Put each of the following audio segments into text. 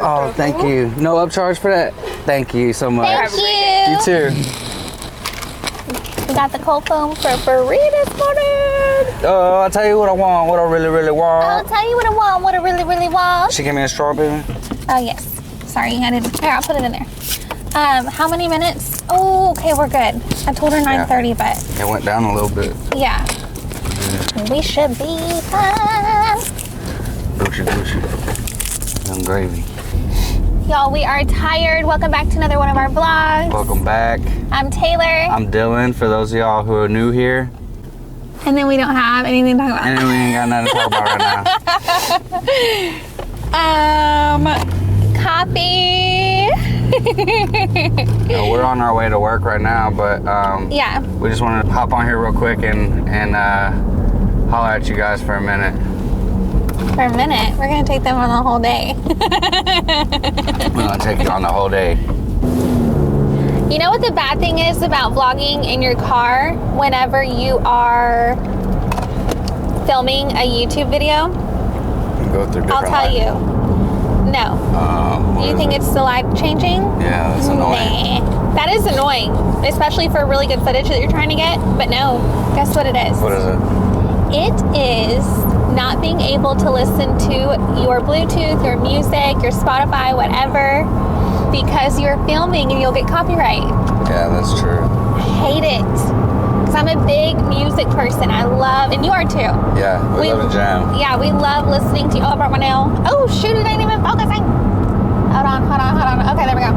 Oh, thank you. No upcharge for that? Thank you so much. Thank you. You too. We got the cold foam for free this morning. Oh, I'll tell you what I want, what I really, really want. I'll tell you what I want, what I really, really want. She gave me a strawberry. Oh, yes. Sorry, I didn't. Here, I'll put it in there. How many minutes? Oh, okay, we're good. I told her 9:30, but... It went down a little bit. Yeah. We should be fine. Gucci. Young gravy. Y'all, we are tired. Welcome back to another one of our vlogs. Welcome back. I'm Taylor. I'm Dylan, for those of y'all who are new here. And then we don't have anything to talk about. And then we ain't got nothing to talk about right now. Copy. We're on our way to work right now, but Yeah. we just wanted to hop on here real quick and holler at you guys for a minute. For a minute. We're going to take them on the whole day. We're gonna take you on the whole day. You know what the bad thing is about vlogging in your car whenever you are filming a YouTube video? Go through different I'll tell lights. you. No. Do you think it's the light changing? Yeah, that's annoying. Nah. That is annoying, especially for really good footage that you're trying to get. But no, guess what it is? What is it? It is not being able to listen to your Bluetooth, your music, your Spotify, whatever, because you're filming and you'll get copyright. Yeah, that's true. I hate it. Because I'm a big music person. I love, and you are too. Yeah, we love a jam. Yeah, we love listening to, oh, I brought my nail. Oh, shoot, it ain't even focusing. Hold on. Okay, there we go.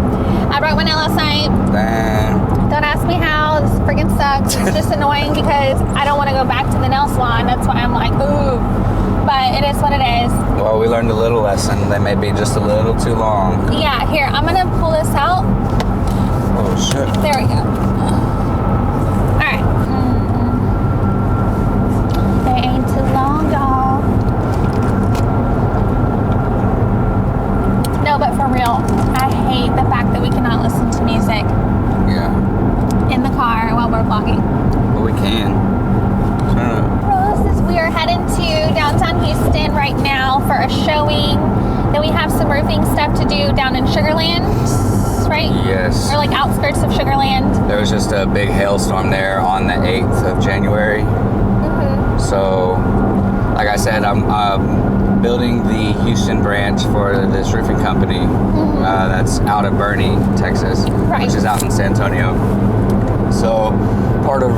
I broke my nail last night. Damn. Don't ask me how. This freaking sucks. It's just annoying because I don't want to go back to the nail salon. That's why I'm like, ooh. But it is what it is. Well, we learned a little lesson. They may be just a little too long. Yeah, here, I'm going to pull this out. Oh, shit. There we go. All right. They ain't too long, y'all. No, but for real, I hate the fact that we cannot listen to music Yeah. in the car while we're vlogging. Well, we can. Turn it up. Roses, we are heading to downtown Houston right now for a showing. Then we have some roofing stuff to do down in Sugarland, right? Yes. Or like outskirts of Sugarland. There was just a big hailstorm there on the 8th of January. Mm-hmm. So, like I said, I'm building the Houston branch for this roofing company that's out of Bernie, Texas, Right. which is out in San Antonio. So, part of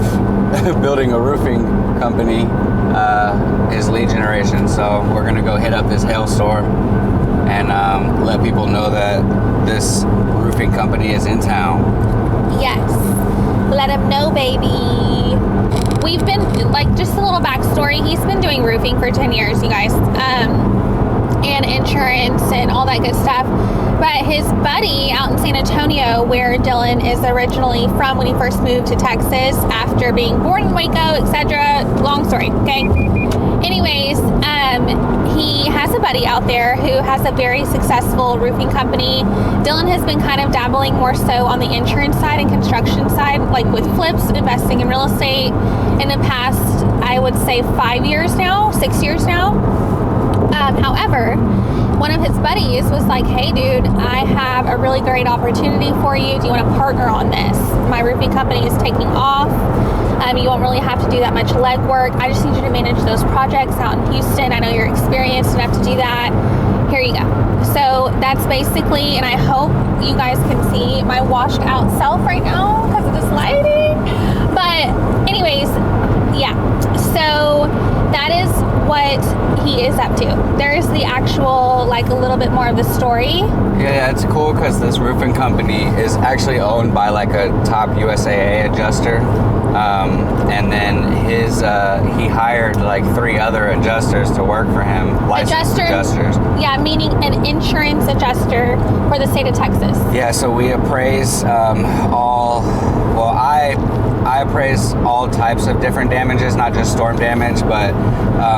building a roofing company is lead generation. So, we're going to go hit up this hailstorm and let people know that this roofing company is in town. Yes. Let him know, baby. We've been, like, just a little backstory. He's been doing roofing for 10 years, you guys. And insurance and all that good stuff. But his buddy out in San Antonio, where Dylan is originally from when he first moved to Texas after being born in Waco, etc. Long story, okay? Anyways, he has a buddy out there who has a very successful roofing company. Dylan has been kind of dabbling more so on the insurance side and construction side, like with flips, investing in real estate in the past, I would say 6 years now. However, one of his buddies was like, hey dude, I have a really great opportunity for you. Do you want to partner on this? My roofing company is taking off. You won't really have to do that much legwork. I just need you to manage those projects out in Houston. I know you're experienced enough to do that. Here you go. So that's basically, and I hope you guys can see my washed out self right now because of this lighting. But anyways, yeah. So that is what he is up to. There's the actual, like, a little bit more of the story. Yeah, it's cool because this roofing company is actually owned by like a top USAA adjuster. And then he hired like 3 other adjusters to work for him. Licensed adjusters. Yeah, meaning an insurance adjuster for the state of Texas. Yeah, so we appraise I appraise all types of different damages, not just storm damage, but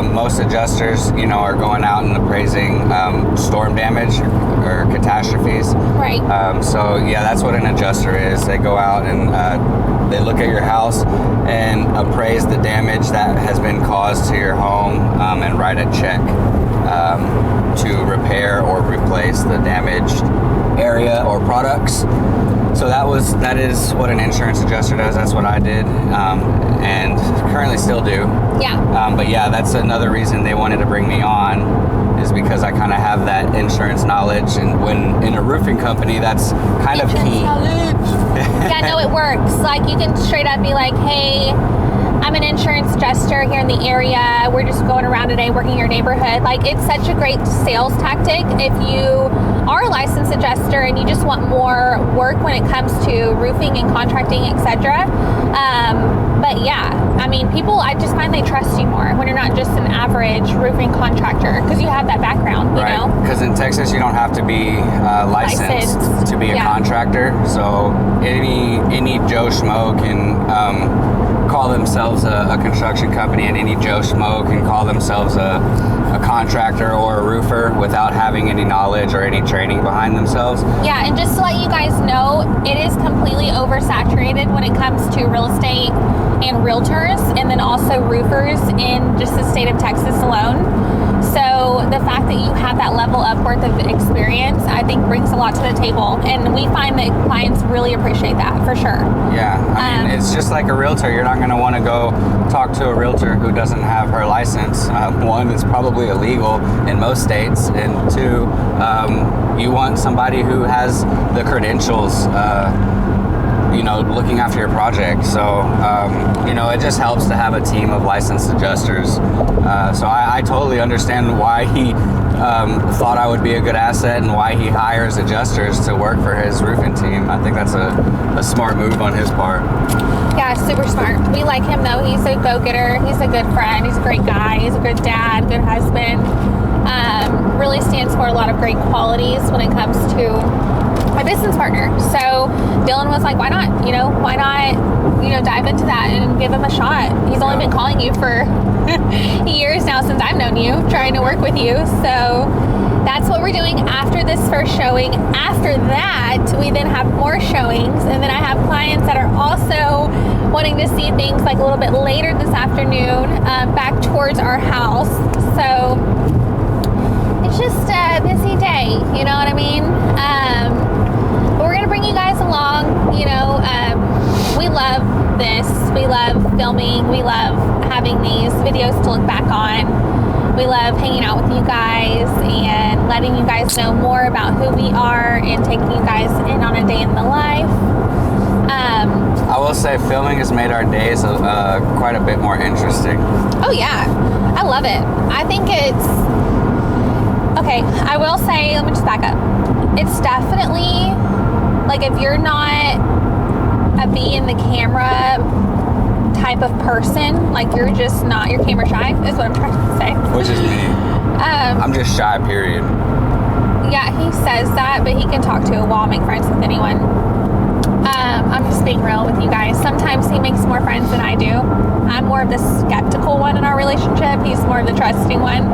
most adjusters, are going out and appraising storm damage or catastrophes. Right. So yeah, that's what an adjuster is. They go out and they look at your house and appraise the damage that has been caused to your home and write a check. to repair or replace the damaged area or products. So that is what an insurance adjuster does. That's what I did, and currently still do. Yeah. But yeah, that's another reason they wanted to bring me on, is because I kind of have that insurance knowledge, and when in a roofing company, that's kind of key. Yeah, no, it works. Like, you can straight up be like, hey, I'm an insurance adjuster here in the area. We're just going around today working your neighborhood. Like, it's such a great sales tactic if you are a licensed adjuster and you just want more work when it comes to roofing and contracting, etc. But yeah, I mean, people, I just find they trust you more when you're not just an average roofing contractor, because you have that background, you know? Because in Texas, you don't have to be licensed to be a contractor. So any Joe Schmo can call themselves a construction company, and any Joe Schmo can call themselves a contractor or a roofer without having any knowledge or any training behind themselves. Yeah, and just to let you guys know, it is completely oversaturated when it comes to real estate and realtors, and then also roofers in just the state of Texas alone. So the fact that you have that level up worth of experience, I think brings a lot to the table. And we find that clients really appreciate that, for sure. Yeah, I mean, it's just like a realtor. You're not going to want to go talk to a realtor who doesn't have her license. One, it's probably illegal in most states. And two, you want somebody who has the credentials, looking after your project. So, it just helps to have a team of licensed adjusters. So I totally understand why he thought I would be a good asset and why he hires adjusters to work for his roofing team. I think that's a smart move on his part. Yeah, super smart. We like him, though. He's a go-getter. He's a good friend. He's a great guy. He's a good dad, good husband. Really stands for a lot of great qualities when it comes to my business partner. So Dylan was like, why not? Why not, dive into that and give him a shot? He's only been calling you for years now since I've known you, trying to work with you. So that's what we're doing after this first showing. After that, we then have more showings, and then I have clients that are also wanting to see things like a little bit later this afternoon, back towards our house. So it's just a busy day, you know what I mean? But we're gonna bring you guys along. We love this. We love filming. We love having these videos to look back on. We love hanging out with you guys and letting you guys know more about who we are and taking you guys in on a day in the life. I will say filming has made our days quite a bit more interesting. Oh yeah, I love it. I think it's okay. I will say, let me just back up. It's definitely like, if you're not a be in the camera type of person, like you're just not, you're camera shy, is what I'm trying to say. Which is me. I'm just shy, period. Yeah, he says that, but he can talk to a wall, make friends with anyone. I'm just being real with you guys. Sometimes he makes more friends than I do. I'm more of the skeptical one in our relationship. He's more of the trusting one.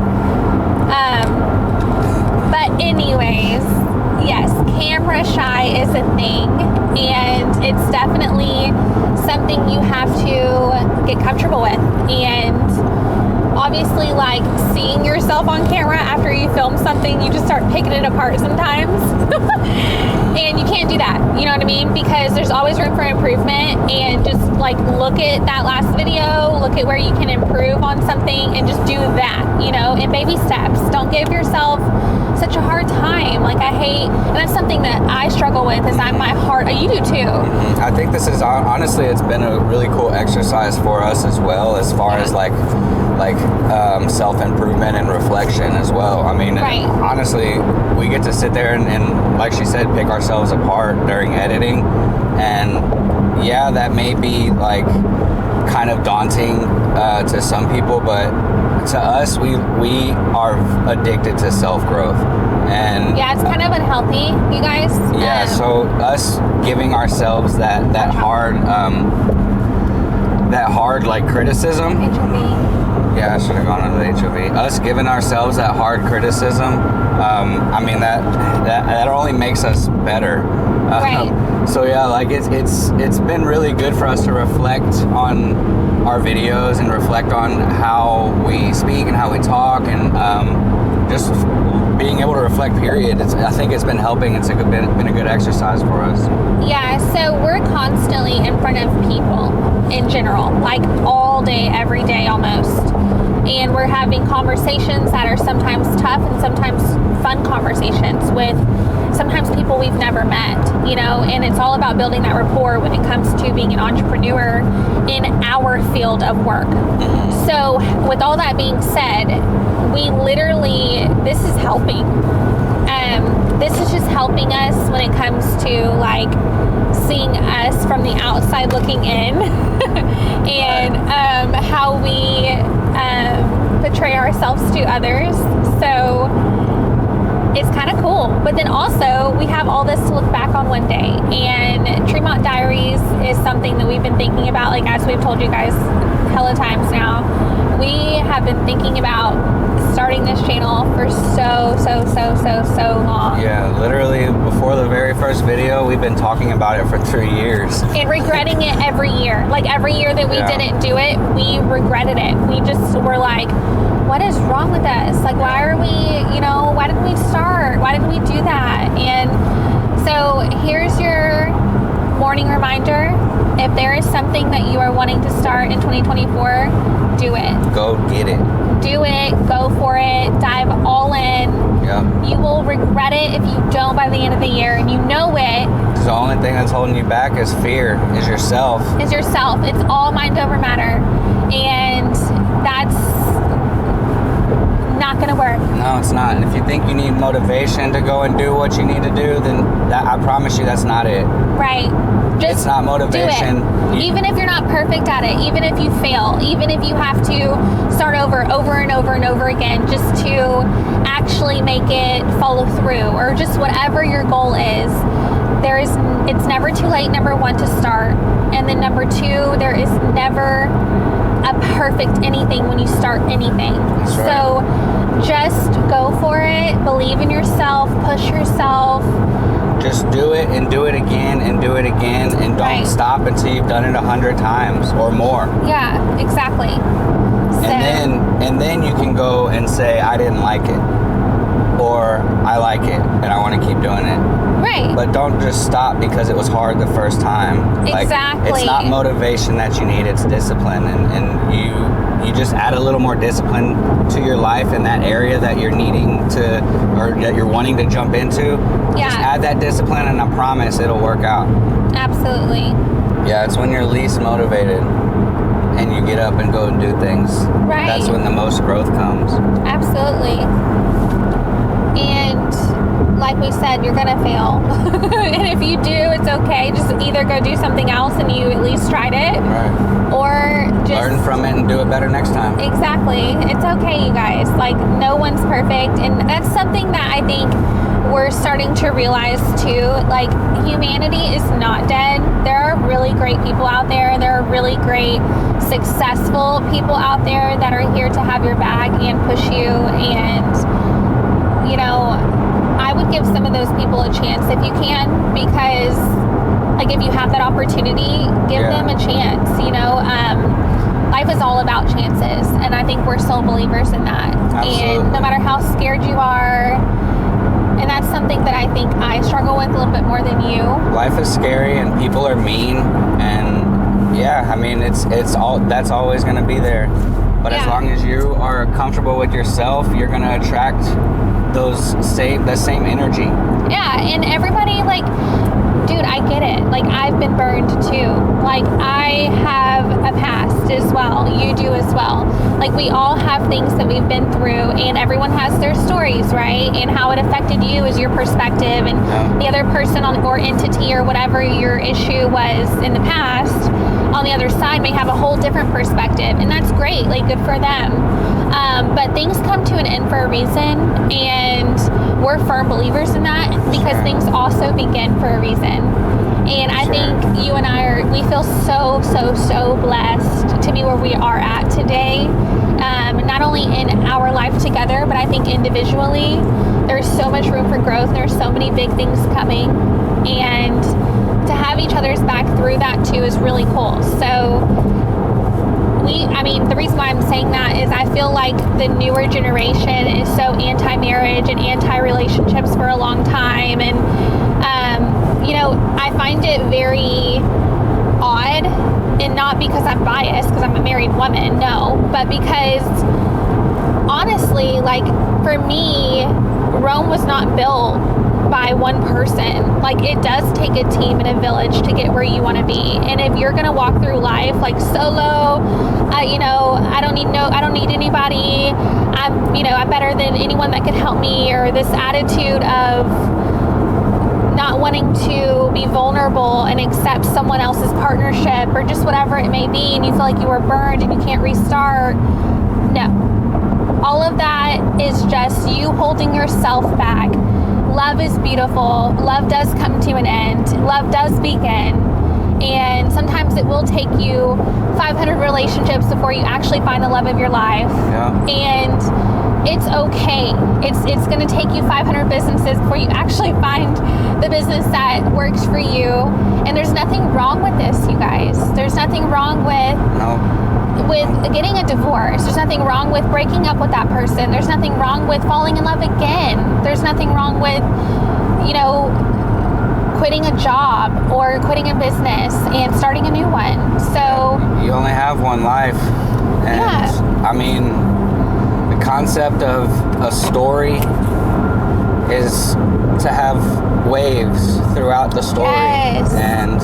But anyways, yes, camera shy is a thing, and it's definitely something you have to get comfortable with. And obviously, like, seeing yourself on camera after you film something, you just start picking it apart sometimes. And you can't do that, you know what I mean? Because there's always room for improvement, and just like look at that last video, look at where you can improve on something, and just do that, in baby steps. Don't give yourself such a hard time. Like, I hate, and that's something that I struggle with, is you do too. I think this is, honestly, it's been a really cool exercise for us as well, as far as like self-improvement and reflection as well. I mean, honestly, we get to sit there and like she said, pick ourselves apart during editing, and yeah, that may be like kind of daunting to some people, but to us, we are addicted to self-growth. And yeah, it's kind of unhealthy, you guys. Yeah, so us giving ourselves that hard like criticism. HOV. Yeah, I should have gone on the HOV. Us giving ourselves that hard criticism, I mean, that only makes us better. Right. So yeah, like it's been really good for us to reflect on our videos and reflect on how we speak and how we talk, and just being able to reflect, period. I think it's been helping. It's been a good exercise for us. Yeah, so we're constantly in front of people in general, like all day, every day almost. And we're having conversations that are sometimes tough and sometimes fun conversations with sometimes people we've never met, you know, and it's all about building that rapport when it comes to being an entrepreneur in our field of work. So with all that being said, we literally, this is helping. This is just helping us when it comes to like seeing us from the outside looking in and how we portray ourselves to others. So it's kind of cool. But then also we have all this to look back on one day, and Tremont Diaries is something that we've been thinking about, like as we've told you guys hella times now. We have been thinking about starting this channel for so long. Yeah, literally before the very first video, we've been talking about it for 3 years. And regretting it every year. Like every year that we didn't do it, we regretted it. We just were like, what is wrong with us? Like, why are we, you know, why didn't we start? Why didn't we do that? And so here's your morning reminder. If there is something that you are wanting to start in 2024, do it. Go get it. Do it. Go for it. Dive all in. Yeah. You will regret it if you don't by the end of the year, and you know it. The only thing that's holding you back is fear, is yourself. Is yourself. It's all mind over matter. And that's not going to work. No, it's not. And if you think you need motivation to go and do what you need to do, then that, I promise you that's not it. Right. Just it's not motivation. Do it. Even if you're not perfect at it, even if you fail, even if you have to start over and over again, just to actually make it follow through, or just whatever your goal is, it's never too late, number one, to start. And then number two, there is never a perfect anything when you start anything. That's right. So just go for it, believe in yourself, push yourself. Just do it and do it again and do it again, and don't stop until you've done it 100 times or more. Yeah, exactly. And then you can go and say, I didn't like it, or I like it and I want to keep doing it. Right. But don't just stop because it was hard the first time. Exactly. Like, it's not motivation that you need, it's discipline. And you just add a little more discipline to your life in that area that you're needing to, or that you're wanting to jump into. Yeah. Just add that discipline and I promise it'll work out. Absolutely. Yeah, it's when you're least motivated and you get up and go and do things. Right. That's when the most growth comes. Absolutely. And like we said, you're gonna fail. And if you do, it's okay. Just either go do something else and you at least tried it. Right. Or just learn from it and do it better next time. Exactly. It's okay, you guys. Like, no one's perfect. And that's something that I think we're starting to realize too. Like, humanity is not dead. There are really great people out there. There are really great, successful people out there that are here to have your back and push you. And, you know, I would give some of those people a chance if you can, because like if you have that opportunity, give them a chance. You know, life is all about chances, and I think we're still believers in that. Absolutely. And no matter how scared you are, and that's something that I think I struggle with a little bit more than you. Life is scary, and people are mean, and yeah, I mean it's all that's always going to be there. But as long as you are comfortable with yourself, you're going to attract that same energy. Yeah, and everybody, like, dude, I get it. Like, I've been burned too. Like, I have a past as well. You do as well. Like, we all have things that we've been through, and everyone has their stories, right? And how it affected you is your perspective, and the other person or entity or whatever your issue was in the past on the other side may have a whole different perspective, and that's great. Like, good for them. But things come to an end for a reason, and we're firm believers in that, because things also begin for a reason. And I think you and I we feel so blessed to be where we are at today. Not only in our life together, but I think individually, there's so much room for growth. There's so many big things coming, and to have each other's back through that too is really cool. So the reason why I'm saying that is I feel like the newer generation is so anti-marriage and anti-relationships for a long time. And, I find it very odd, and not because I'm biased, because I'm a married woman, no, but because honestly, like, for me, Rome was not built by one person. Like, it does take a team and a village to get where you want to be. And if you're going to walk through life like solo, I don't need anybody. I'm better than anyone that can help me, or this attitude of not wanting to be vulnerable and accept someone else's partnership, or just whatever it may be, and you feel like you were burned and you can't restart. No. All of that is just you holding yourself back. Love is beautiful. Love does come to an end. Love does begin. And sometimes it will take you 500 relationships before you actually find the love of your life. Yeah. And it's okay. It's going to take you 500 businesses before you actually find the business that works for you. And there's nothing wrong with this, you guys. There's nothing wrong with getting a divorce. There's nothing wrong with breaking up with that person. There's nothing wrong with falling in love again. There's nothing wrong with, quitting a job or quitting a business and starting a new one. So you only have one life. And yeah. The concept of a story is to have waves throughout the story. Yes. And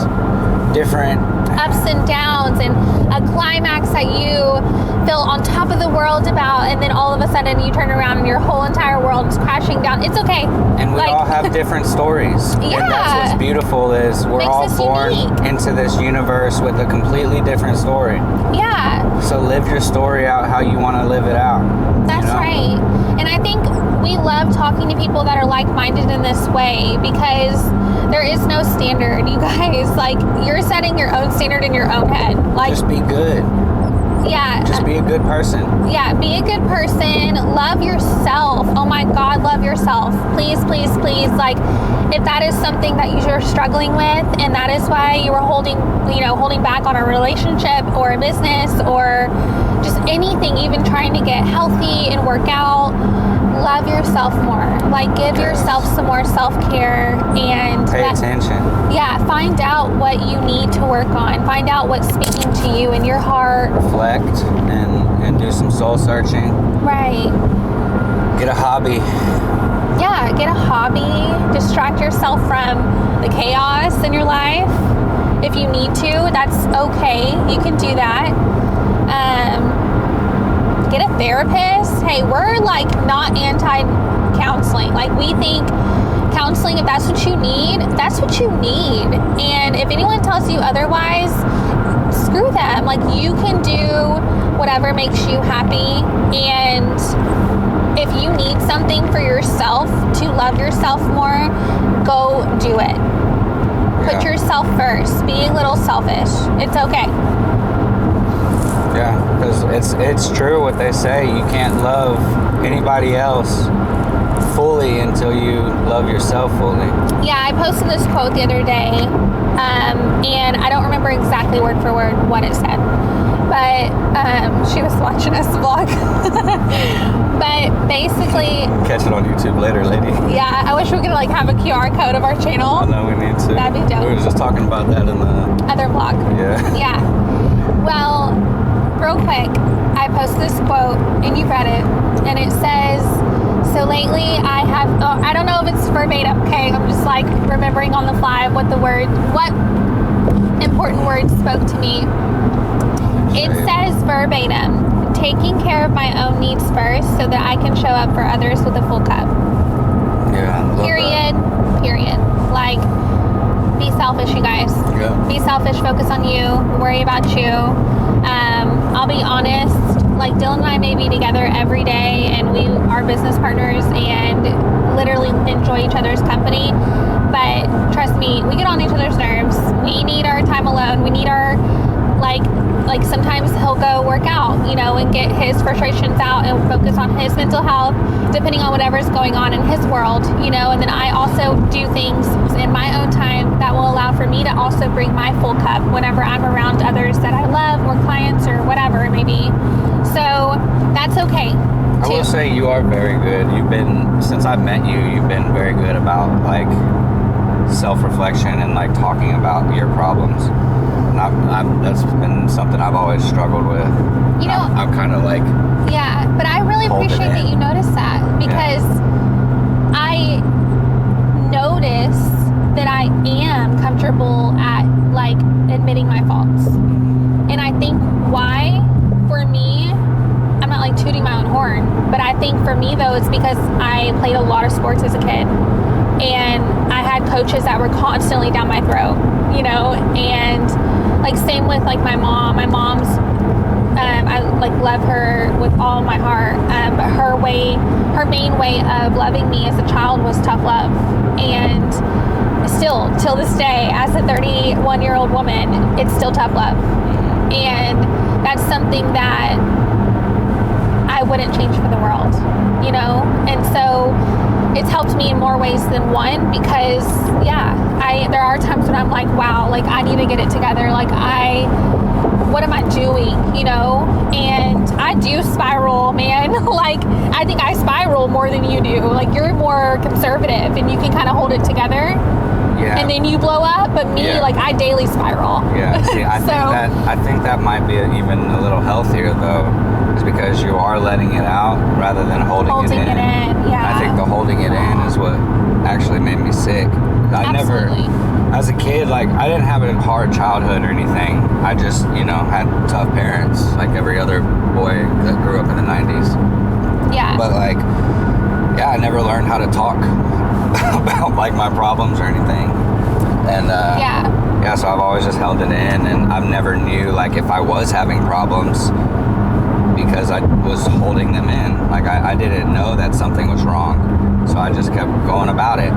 different ups and downs, and a climax that you feel on top of the world about, and then all of a sudden you turn around and your whole entire world is crashing down. It's okay. And we all have different stories. Yeah. And that's what's beautiful, is we're all born into this universe with a completely different story. Yeah. So live your story out how you want to live it out. That's right. And I think we love talking to people that are like-minded in this way, because there is no standard, you guys. Like, you're setting your own standard in your own head. Like, just be good. Yeah. Just be a good person. Yeah, be a good person. Love yourself. Oh my God, love yourself. Please, please, please. Like, if that is something that you're struggling with, and that is why you are holding back on a relationship or a business or just anything, even trying to get healthy and work out, love yourself more. Like, give yourself some more self-care and pay attention. Yeah, find out what you need to work on. Find out what's speaking to you in your heart. Reflect and do some soul searching. Right. Get a hobby. Yeah, get a hobby. Distract yourself from the chaos in your life. If you need to, that's okay. You can do that. Get a therapist. Hey, we're like not anti-counseling. Like, we think counseling, if that's what you need, that's what you need. And if anyone tells you otherwise, screw them. Like, you can do whatever makes you happy. And if you need something for yourself to love yourself more, go do it. Put yourself first. Be a little selfish. It's okay. Yeah, because it's true what they say. You can't love anybody else fully until you love yourself fully. Yeah, I posted this quote the other day, and I don't remember exactly word for word what it said, but she was watching us vlog. But basically, catch it on YouTube later, lady. Yeah, I wish we could like have a QR code of our channel. I know we need to. That'd be dope. We were just talking about that in the other vlog. Yeah. Yeah. Well, real quick, I posted this quote and you read it, and it says, so lately I have, I don't know if it's verbatim, okay? I'm just like remembering on the fly what important words spoke to me. It says verbatim, taking care of my own needs first so that I can show up for others with a full cup. Yeah. Period. Like, be selfish, you guys. Yeah. Be selfish, focus on you, worry about you. I'll be honest, like, Dylan and I may be together every day, and we are business partners and literally enjoy each other's company. But trust me, we get on each other's nerves. We need our time alone. We need our, like sometimes he'll go work out, and get his frustrations out and focus on his mental health, depending on whatever's going on in his world, and then I also do things in my own time that that will allow for me to also bring my full cup whenever I'm around others that I love or clients or whatever it may be. So that's okay. I will say you are very good. Since I've met you, you've been very good about like self-reflection and like talking about your problems. And that's been something I've always struggled with. You know, I'm kind of like, yeah, but I really appreciate that you noticed that, because I notice that I am comfortable at like admitting my faults. And I think why, for me, I'm not like tooting my own horn, but I think for me though, it's because I played a lot of sports as a kid. And I had coaches that were constantly down my throat, you know, and like same with like my mom. My mom's, I like love her with all my heart, but her main way of loving me as a child was tough love. And still, till this day, as a 31-year-old woman, it's still tough love. And that's something that I wouldn't change for the world, you know? And so it's helped me in more ways than one, because there are times when I'm like, wow, like I need to get it together. Like what am I doing, you know? And I do spiral, man. Like I think I spiral more than you do. Like you're more conservative and you can kind of hold it together. Yeah. And then you blow up, but me, like I daily spiral. Yeah. See, I think that might be even a little healthier though, is because you are letting it out rather than holding it in. Yeah. I think the holding it in is what actually made me sick. Absolutely. As a kid, like I didn't have a hard childhood or anything. I just, had tough parents, like every other boy that grew up in the 90s. Yeah. But like, I never learned how to talk about like my problems or anything. And so I've always just held it in, and I've never knew like if I was having problems because I was holding them in. Like I didn't know that something was wrong, so I just kept going about it.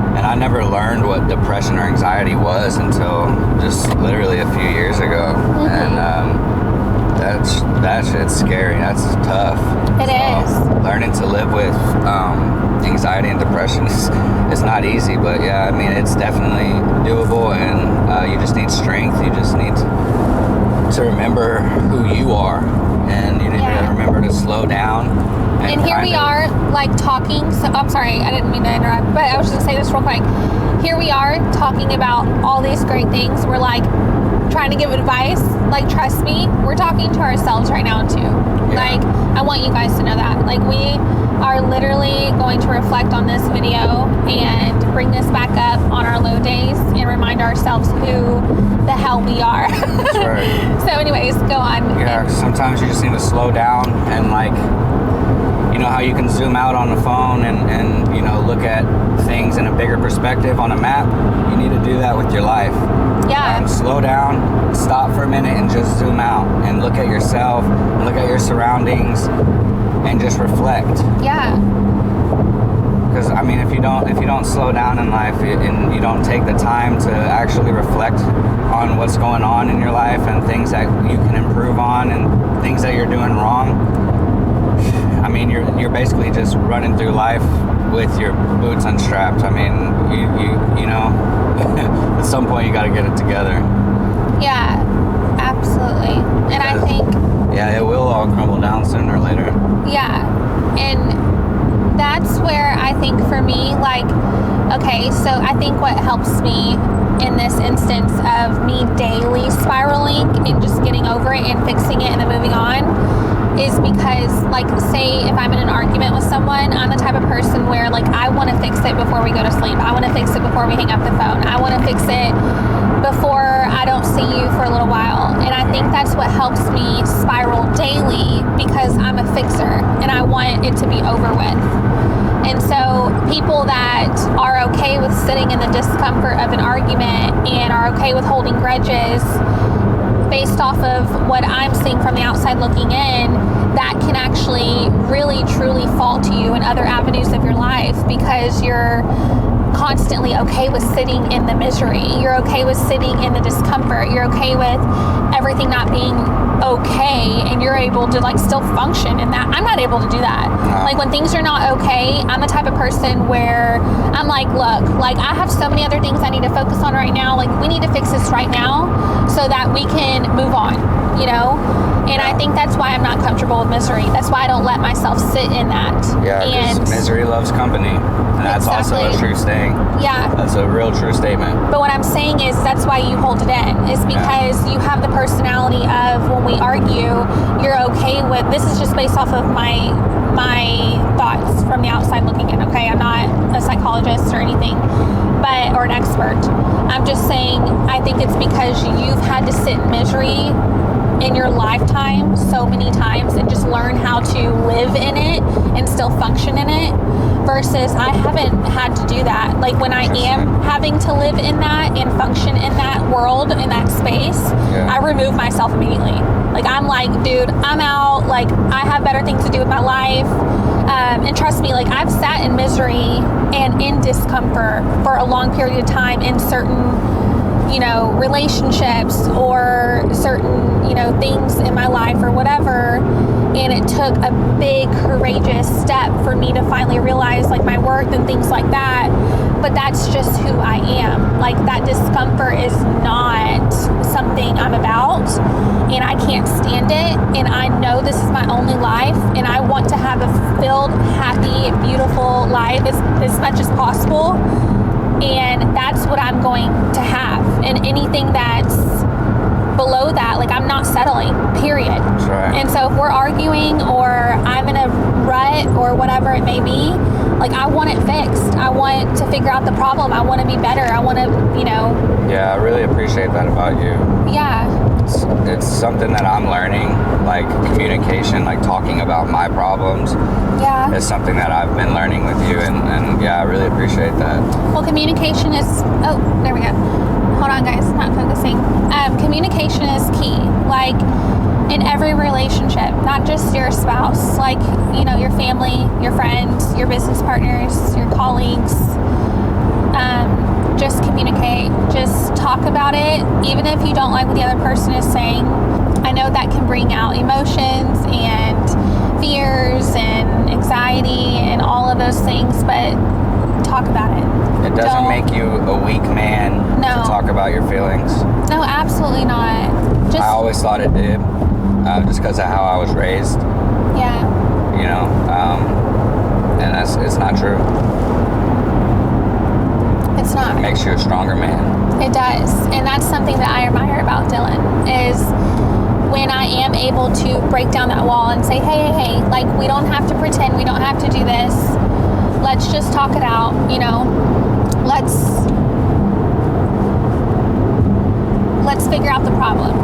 And I never learned what depression or anxiety was until just literally a few years ago. Mm-hmm. And that shit's scary. That's tough. It is. Learning to live with anxiety and depression is not easy, but it's definitely doable, and you just need strength. You just need to remember who you are, and you need to remember to slow down. And here we are, like, talking. So, I'm sorry, I didn't mean to interrupt, but I was just going to say this real quick. Here we are talking about all these great things. We're, like, trying to give advice. Like, trust me, we're talking to ourselves right now, too. Yeah. Like, I want you guys to know that. Like, we are literally going to reflect on this video and bring this back up on our low days and remind ourselves who the hell we are. That's right. So anyways, go on. Yeah, sometimes you just need to slow down and like, how you can zoom out on the phone and look at things in a bigger perspective on a map. You need to do that with your life. Yeah. Slow down, stop for a minute, and just zoom out and look at yourself, look at your surroundings, and just reflect. Yeah. Because if you don't slow down in life and you don't take the time to actually reflect on what's going on in your life and things that you can improve on and things that you're doing wrong, you're basically just running through life with your boots unstrapped. At some point you got to get it together. Yeah, absolutely. And I think... Yeah, it will all crumble down sooner or later. Yeah. And that's where I think for me, like, okay, so I think what helps me in this instance of me daily spiraling and just getting over it and fixing it and then moving on is because, like, say if I'm in an argument with someone, I'm the type of person where, like, I want to fix it before we go to sleep. I want to fix it before we hang up the phone. I want to fix it before I don't see you for a little while. And I think that's what helps me spiral daily, because I'm a fixer and I want it to be over with. And so people that are okay with sitting in the discomfort of an argument and are okay with holding grudges based off of what I'm seeing from the outside looking in, that can actually really truly fall to you in other avenues of your life, because you're constantly okay with sitting in the misery. You're okay with sitting in the discomfort. You're okay with everything not being okay and you're able to like still function in that. I'm not able to do that. No. Like when things are not okay, I'm the type of person where I'm like, look, like I have so many other things I need to focus on right now. Like we need to fix this right now so that we can move on, you know? And I think that's why I'm not comfortable with misery. That's why I don't let myself sit in that. Yeah, because misery loves company. And that's also a true saying. Yeah. That's a real true statement. But what I'm saying is that's why you hold it in, is because you have the personality of when we argue, you're okay with, this is just based off of my thoughts from the outside looking in, okay? I'm not a psychologist or anything, or an expert. I'm just saying I think it's because you've had to sit in misery in your lifetime so many times and just learn how to live in it and still function in it, versus I haven't had to do that. Like when I am having to live in that and function in that world, in that space, I remove myself immediately. Like I'm like, dude, I'm out. Like I have better things to do with my life. And trust me, like I've sat in misery and in discomfort for a long period of time in certain, you know, relationships or certain, you know, things in my life or whatever. And it took a big, courageous step for me to finally realize like my worth and things like that. But that's just who I am. Like that discomfort is not something I'm about, and I can't stand it. And I know this is my only life, and I want to have a filled, happy, beautiful life as much as possible. And that's what I'm going to have. And anything that's below that, like I'm not settling, period. That's right. And so if we're arguing or I'm in a rut or whatever it may be, like I want it fixed. I want to figure out the problem. I want to be better. I want to, you know. Yeah, I really appreciate that about you. Yeah. It's something that I'm learning, like communication, like talking about my problems. Yeah. Is something that I've been learning with you, and yeah, I really appreciate that. Well, communication is, oh, there we go. Hold on, guys, not focusing. Communication is key. Like in every relationship, not just your spouse, like, you know, your family, your friends, your business partners, your colleagues. Just communicate. Just talk about it, even if you don't like what the other person is saying. I know that can bring out emotions and fears and anxiety and all of those things, but talk about it. It doesn't make you a weak man to talk about your feelings. No, absolutely not. I always thought it did, just because of how I was raised. Yeah. You know, and it's not true. It's not. It makes you a stronger man. It does. And that's something that I admire about Dylan, is when I am able to break down that wall and say, hey, like we don't have to pretend, we don't have to do this. Let's just talk it out, you know. Let's figure out the problem.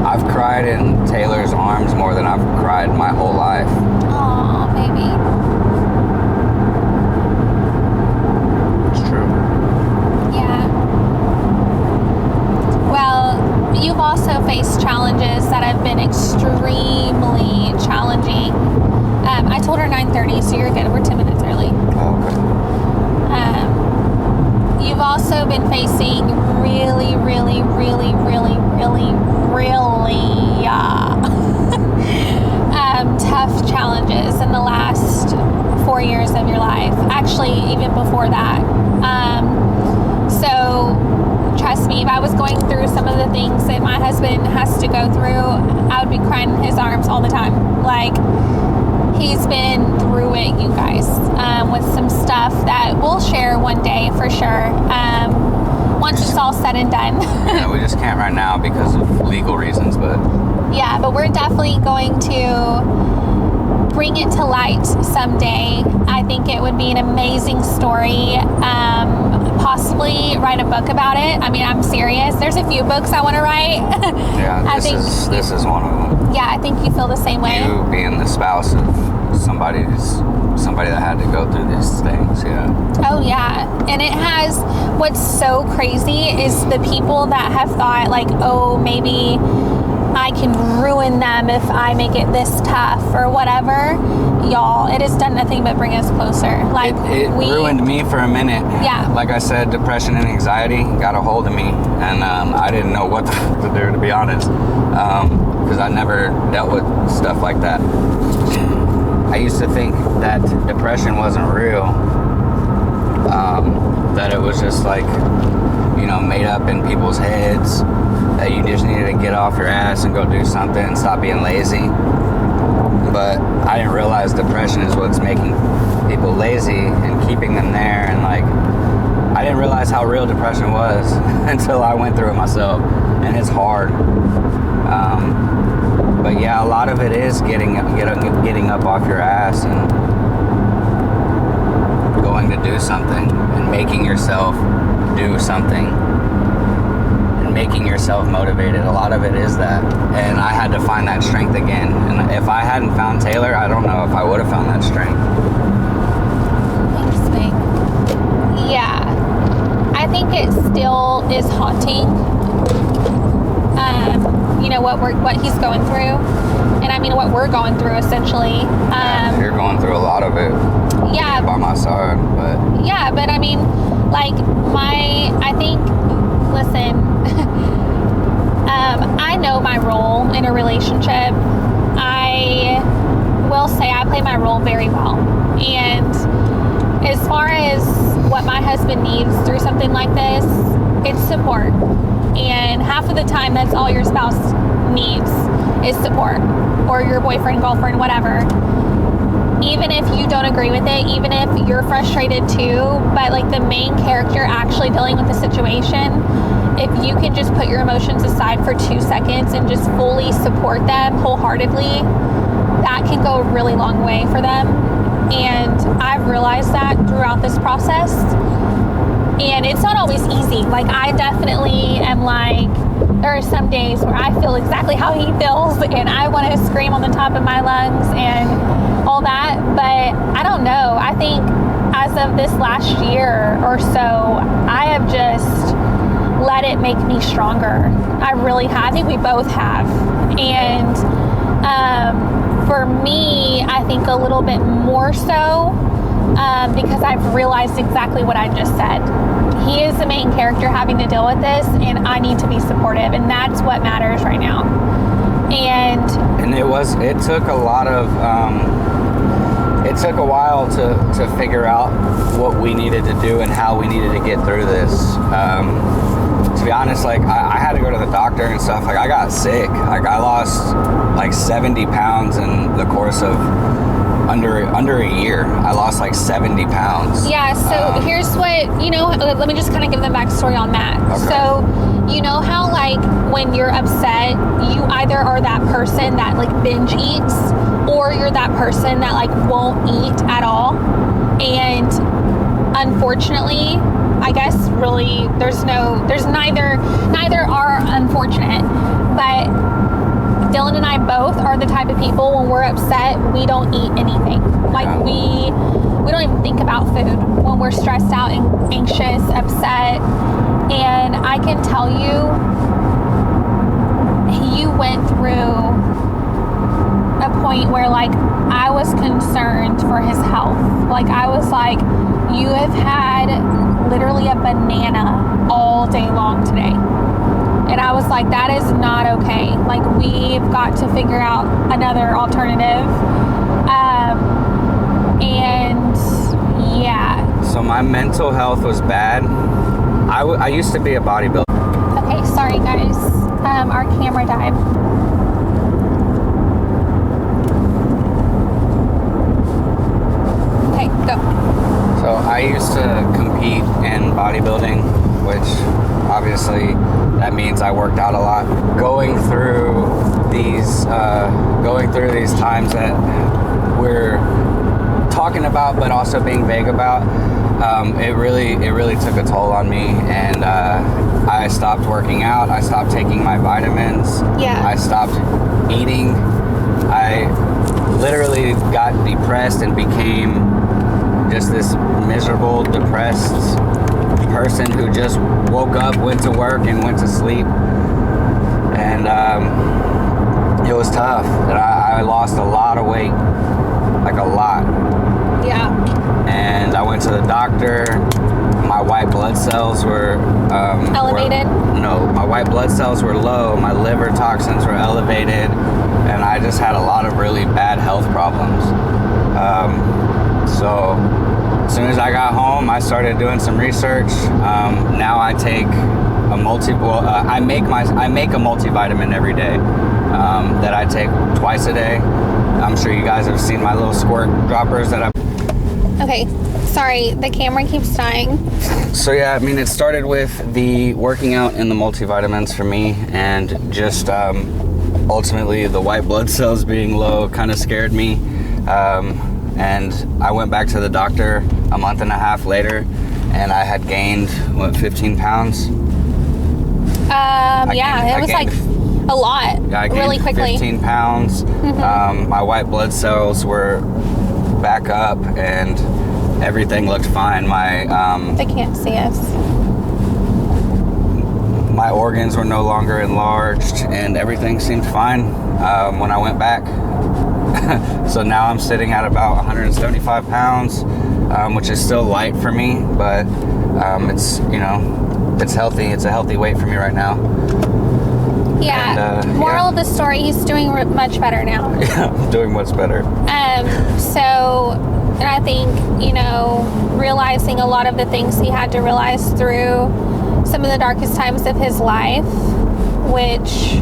I've cried in Taylor's arms more than I've cried my whole life. Aw, baby. It's true. Yeah. Well, you've also faced challenges that have been extremely challenging. I told her 9:30, so you're good. We're 10 minutes early. Oh, okay. You've also been facing really, really, really, really, really, really tough challenges in the last 4 years of your life. Actually, even before that. So, trust me, if I was going through some of the things that my husband has to go through, I would be crying in his arms all the time. Like, he's been through it, you guys, with some stuff that we'll share one day for sure, once it's all said and done. Yeah, we just can't right now because of legal reasons, but... Yeah, but we're definitely going to bring it to light someday. I think it would be an amazing story. Possibly write a book about it. I mean, I'm serious. There's a few books I want to write. Yeah, this is one of them. Yeah, I think you feel the same way. You being the spouse of somebody that had to go through these things, yeah. Oh, yeah. And it has, what's so crazy is the people that have thought, like, oh, maybe I can ruin them if I make it this tough or whatever. Y'all, it has done nothing but bring us closer. Like it ruined me for a minute. Yeah. Like I said, depression and anxiety got a hold of me, and I didn't know what to do, to be honest, because I never dealt with stuff like that. I used to think that depression wasn't real, that it was just like, made up in people's heads, that you just needed to get off your ass and go do something and stop being lazy. But I didn't realize depression is what's making people lazy and keeping them there. And like, I didn't realize how real depression was until I went through it myself, and it's hard. But yeah, a lot of it is getting up off your ass and going to do something and making yourself do something and making yourself motivated. A lot of it is that, and I had to find that strength again. And if I hadn't found Taylor, I don't know if I would have found that strength. Interesting. Yeah, I think it still is haunting. What he's going through, and I mean what we're going through essentially. You're going through a lot of it. Yeah. By my side, but. Yeah, but I mean, like listen, I know my role in a relationship. I will say I play my role very well, and as far as what my husband needs through something like this, it's support. And half of the time, that's all your spouse needs is support, or your boyfriend, girlfriend, whatever. Even if you don't agree with it, even if you're frustrated too, but like the main character actually dealing with the situation, if you can just put your emotions aside for 2 seconds and just fully support them wholeheartedly, that can go a really long way for them. And I've realized that throughout this process. And it's not always easy. Like, I definitely am like, there are some days where I feel exactly how he feels, and I want to scream on the top of my lungs and all that. But I don't know. I think as of this last year or so, I have just let it make me stronger. I really have. I think we both have. And for me, I think a little bit more so, because I've realized exactly what I just said. He is the main character having to deal with this, and I need to be supportive, and that's what matters right now. And it took a lot of, it took a while to figure out what we needed to do and how we needed to get through this. To be honest, like I had to go to the doctor and stuff. Like, I got sick. Like, I lost like 70 pounds in the course of under a year. I lost like 70 pounds. Yeah, so here's what, let me just kind of give the backstory on that. Okay. So, you know how like when you're upset, you either are that person that like binge eats, or you're that person that like won't eat at all. And unfortunately, I guess really there's neither are unfortunate, but Dylan and I both are the type of people, when we're upset, we don't eat anything. Like, we don't even think about food when we're stressed out and anxious, upset. And I can tell you, he went through a point where like I was concerned for his health. Like, I was like, you have had literally a banana all day long today. And I was like, that is not okay. Like, we've got to figure out another alternative. And yeah. So my mental health was bad. I used to be a bodybuilder. Okay, sorry guys. Our camera died. Okay, go. So I used to compete in bodybuilding, which obviously that means I worked out a lot. Going through these times that we're talking about, but also being vague about, it really took a toll on me, and I stopped working out. I stopped taking my vitamins. Yeah. I stopped eating. I literally got depressed and became just this miserable, depressed person who just woke up, went to work, and went to sleep. And it was tough. And I lost a lot of weight, like a lot. Yeah. And I went to the doctor. My white blood cells were Elevated? My white blood cells were low. My liver toxins were elevated, and I just had a lot of really bad health problems. So as soon as I got home, I started doing some research. Now I take a I make a multivitamin every day that I take twice a day. I'm sure you guys have seen my little squirt droppers that I. Okay, sorry, the camera keeps dying. So yeah, I mean, it started with the working out and the multivitamins for me, and just ultimately the white blood cells being low kind of scared me. And I went back to the doctor a month and a half later, and I had gained 15 pounds. It was like a lot, I gained really quickly. 15 pounds. Mm-hmm. My white blood cells were back up, and everything looked fine. They can't see us. My organs were no longer enlarged, and everything seemed fine when I went back. So now I'm sitting at about 175 pounds, which is still light for me, but it's healthy. It's a healthy weight for me right now. Yeah. And, Moral of the story, he's doing much better now. Yeah, I'm doing much better. And I think, realizing a lot of the things he had to realize through some of the darkest times of his life, which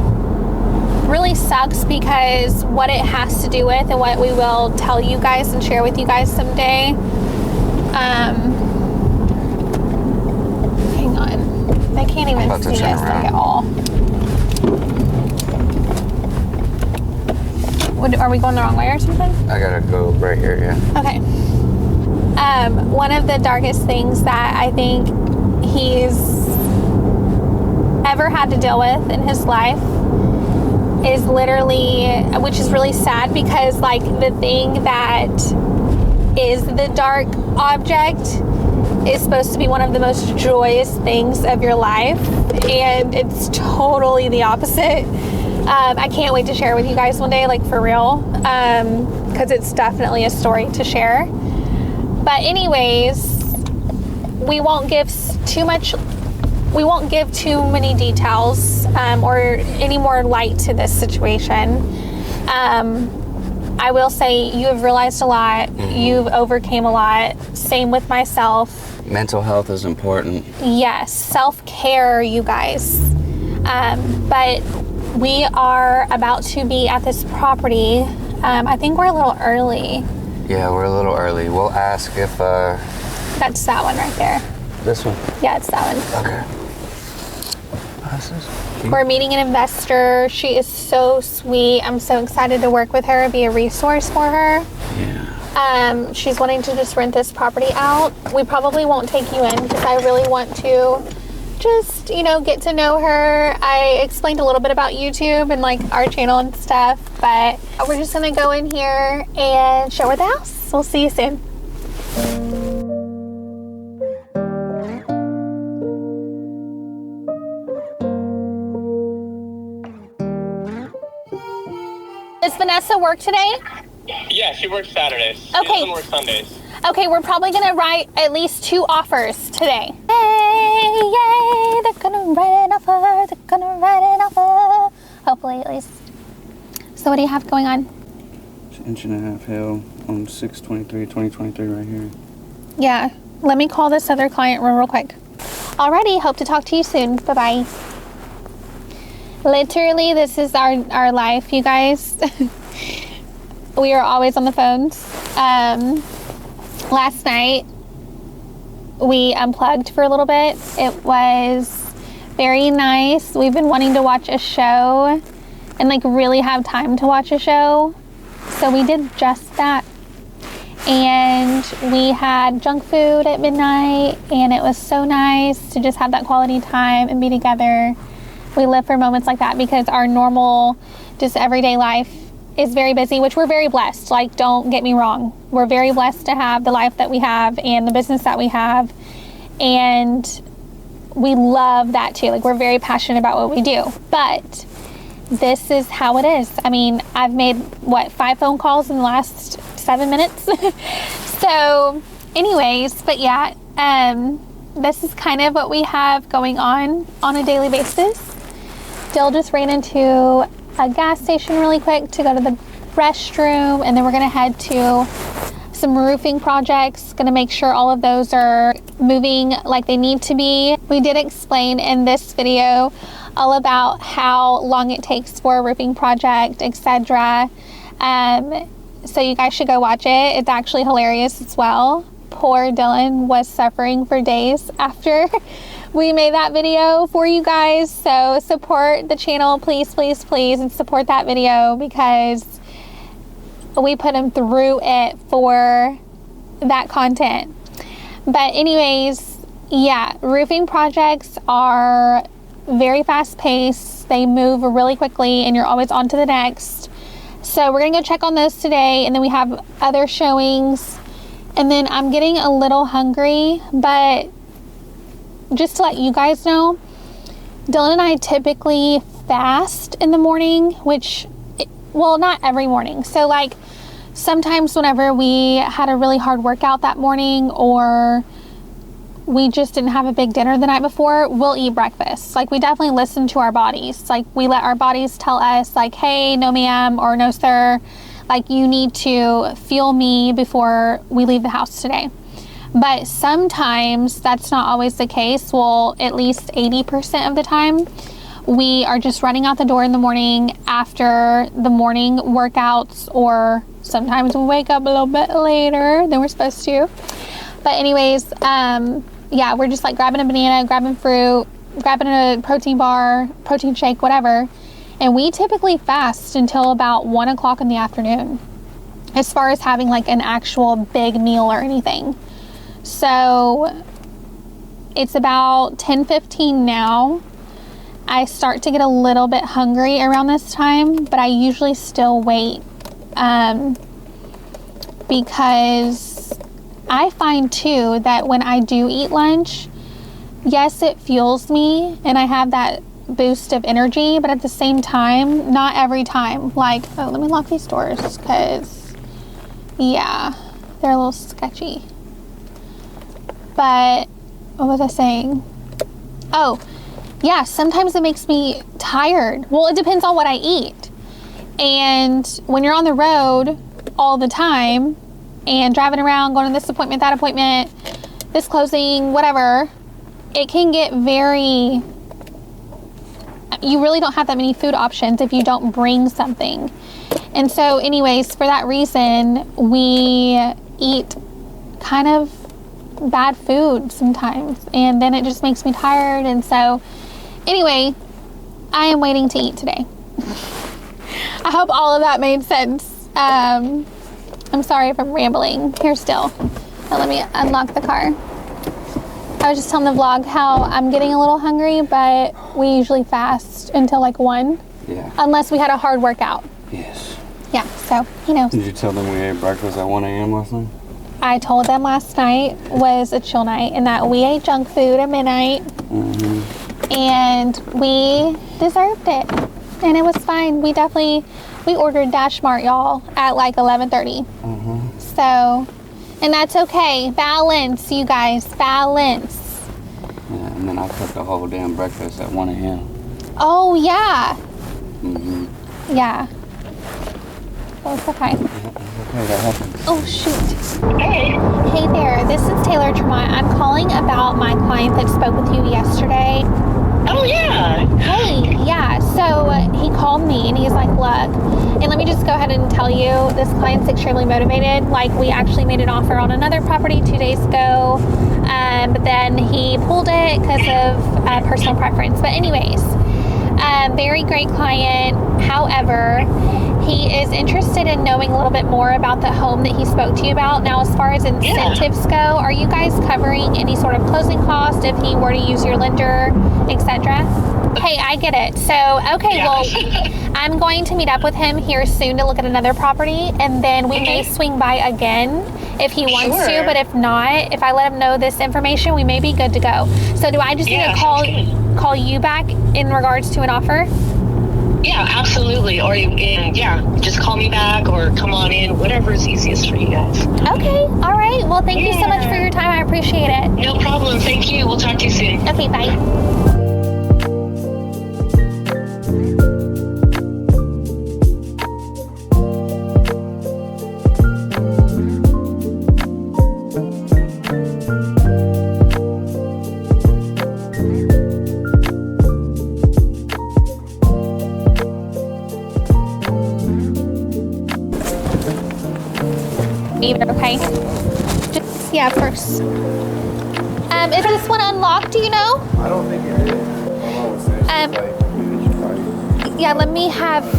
really sucks because what it has to do with and what we will tell you guys and share with you guys someday. Hang on. They can't even see us like at all. Are we going the wrong way or something? I gotta go right here, yeah. Okay. One of the darkest things that I think he's ever had to deal with in his life is literally, which is really sad because like the thing that is the dark object is supposed to be one of the most joyous things of your life, and it's totally the opposite. I can't wait to share with you guys one day, like for real, because it's definitely a story to share. But anyways, we won't give too many details or any more light to this situation. I will say you have realized a lot. You've overcame a lot. Same with myself. Mental health is important. Yes, self-care, you guys. But we are about to be at this property. I think we're a little early. Yeah, we're a little early. We'll ask if... That's that one right there. This one? Yeah, it's that one. Okay. We're meeting an investor. She is so sweet. I'm so excited to work with her and be a resource for her. Yeah. She's wanting to just rent this property out. We probably won't take you in because I really want to just, get to know her. I explained a little bit about YouTube and like our channel and stuff, but we're just gonna go in here and show her the house. We'll see you soon. Does Vanessa work today? Yeah, she works Saturdays. She Okay. doesn't work Sundays. Okay, we're probably gonna write at least 2 offers today. Yay, they're gonna write an offer. Hopefully, at least. So what do you have going on? It's 1.5 hail on 6/23/2023 right here. Yeah, let me call this other client real quick. Alrighty, hope to talk to you soon. Bye-bye. Literally, this is our life, you guys. We are always on the phones. Last night, we unplugged for a little bit. It was very nice. We've been wanting to watch a show and like really have time to watch a show. So we did just that. And we had junk food at midnight, and it was so nice to just have that quality time and be together. We live for moments like that because our normal, just everyday life is very busy, which we're very blessed. Like, don't get me wrong. We're very blessed to have the life that we have and the business that we have. And we love that too. Like, we're very passionate about what we do. But this is how it is. I mean, I've made, 5 phone calls in the last 7 minutes? So, anyways, but yeah, this is kind of what we have going on a daily basis. Dill just ran into a gas station really quick to go to the restroom, and then we're gonna head to some roofing projects. Gonna make sure all of those are moving like they need to be. We did explain in this video all about how long it takes for a roofing project, etc. So you guys should go watch it. It's actually hilarious as well. Poor Dylan was suffering for days after we made that video for you guys. So support the channel, please, please, please, and support that video because we put him through it for that content. But anyways, yeah, roofing projects are very fast paced. They move really quickly and you're always on to the next. So we're gonna go check on those today, and then we have other showings. And then I'm getting a little hungry, but just to let you guys know, Dylan and I typically fast in the morning, well, not every morning. So like sometimes whenever we had a really hard workout that morning, or we just didn't have a big dinner the night before, we'll eat breakfast. Like, we definitely listen to our bodies. Like, we let our bodies tell us, like, hey, no ma'am, or no sir, like, you need to fuel me before we leave the house today. But sometimes that's not always the case. Well, at least 80% of the time, we are just running out the door in the morning after the morning workouts, or sometimes we wake up a little bit later than we're supposed to. But anyways, yeah, we're just like grabbing a banana, grabbing fruit, grabbing a protein bar, protein shake, whatever. And we typically fast until about 1 o'clock in the afternoon, as far as having like an actual big meal or anything. So it's about 10:15 now. I start to get a little bit hungry around this time, but I usually still wait because I find too that when I do eat lunch, yes, it fuels me and I have that boost of energy, but at the same time, not every time. Like, oh, let me lock these doors because, yeah, they're a little sketchy. But what was I saying? Oh, yeah, sometimes it makes me tired. Well, it depends on what I eat. And when you're on the road all the time and driving around, going to this appointment, that appointment, this closing, whatever, it can get very, you really don't have that many food options if you don't bring something. And so anyways, for that reason, we eat kind of bad food sometimes, and then it just makes me tired. And so anyway, I am waiting to eat today. I hope all of that made sense. I'm sorry if I'm rambling here still. Now let me unlock the car. I was just telling the vlog how I'm getting a little hungry, but we usually fast until like 1. Yeah. Unless we had a hard workout. Yes. Yeah, so he knows. Did you tell them we ate breakfast at 1 a.m. last night? I told them last night was a chill night and that we ate junk food at midnight. Mm-hmm. And we deserved it. And it was fine. We ordered Dash Mart, y'all, at like 11:30. Mm-hmm. So, and that's okay. Balance, you guys, balance. Yeah, and then I cooked a whole damn breakfast at 1 a.m. Oh, yeah. Mm-hmm. Yeah. Oh, it's okay. Yeah, it's okay, that happens. Oh, shoot. Hey there, this is Taylor Tremont. I'm calling about my client that spoke with you yesterday. Oh, yeah. Hey, yeah, so he called me and he's like, look, and let me just go ahead and tell you, this client's extremely motivated. Like, we actually made an offer on another property 2 days ago, but then he pulled it because of personal preference. But anyways, very great client. However, he is interested in knowing a little bit more about the home that he spoke to you about. Now, as far as incentives go, are you guys covering any sort of closing cost if he were to use your lender, etc.? Hey, I get it. So, okay, well, I'm going to meet up with him here soon to look at another property, and then we may swing by again if he wants to, but if not, if I let him know this information, we may be good to go. So do I just need to call you back in regards to an offer? Yeah, absolutely. Or just call me back or come on in, whatever is easiest for you guys. Okay, all right. Well, thank you so much for your time. I appreciate it. No problem. Thank you. We'll talk to you soon. Okay, bye. Either, okay? Just, yeah, first. Is this one unlocked, do you know? I don't think it is. My mom was saying Yeah, let me have,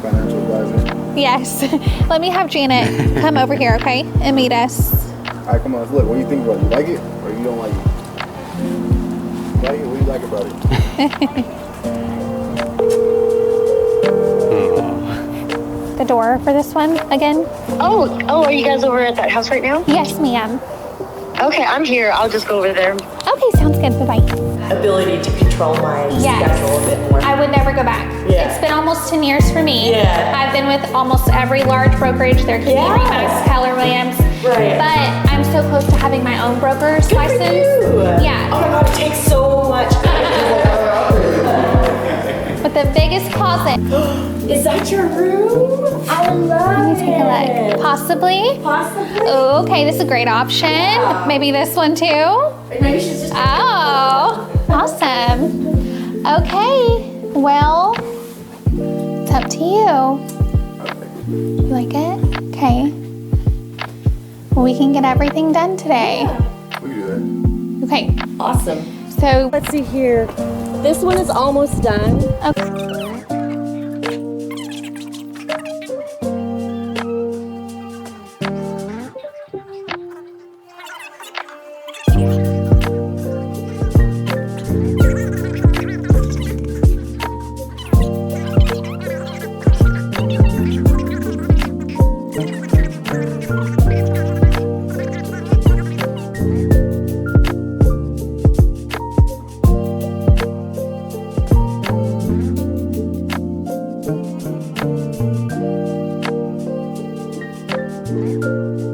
financial advisor. yes, let me have Janet come over here, okay? And meet us. All right, come on, look. What do you think about it? You like it or you don't like it? You like it? What do you like about it? The door for this one again? Oh, are you guys over at that house right now? Yes, ma'am. Okay, I'm here. I'll just go over there. Okay, sounds good. Bye-bye. Ability to control my schedule a bit more. I would never go back. Yeah. It's been almost 10 years for me. Yeah. I've been with almost every large brokerage. There could be Yeah. Remax, Keller Williams. Right. But I'm so close to having my own broker's Good license. for you. Yeah. Oh my God, it takes so much. With the biggest closet. Is that your room? I love Let me take a look. Possibly. Possibly. Oh, okay, this is a great option. Yeah. Maybe this one too. Maybe she's just. Oh, awesome. Okay, well, it's up to you. You like it? Okay. Well, we can get everything done today. We can do that. Okay, Awesome. so, Let's see here. This one is almost done. okay.